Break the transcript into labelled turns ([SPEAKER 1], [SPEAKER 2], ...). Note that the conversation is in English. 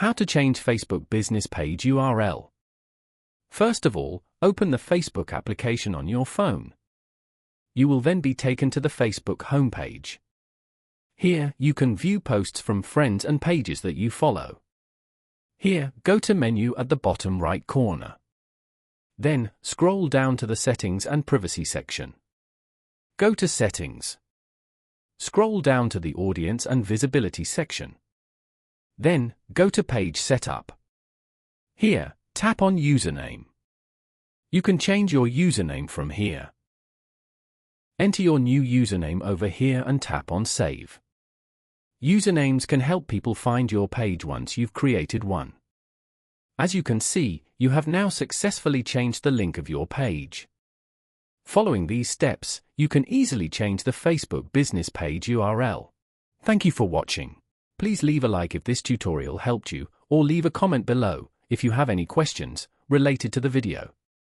[SPEAKER 1] How to change Facebook business page URL. First of all, open the Facebook application on your phone. You will then be taken to the Facebook homepage. Here, you can view posts from friends and pages that you follow. Here, go to Menu at the bottom right corner. Then, scroll down to the Settings and Privacy section. Go to Settings. Scroll down to the Audience and Visibility section. Then, go to Page Setup. Here, tap on Username. You can change your username from here. Enter your new username over here and tap on Save. Usernames can help people find your page once you've created one. As you can see, you have now successfully changed the link of your page. Following these steps, you can easily change the Facebook business page URL. Thank you for watching. Please leave a like if this tutorial helped you, or leave a comment below if you have any questions related to the video.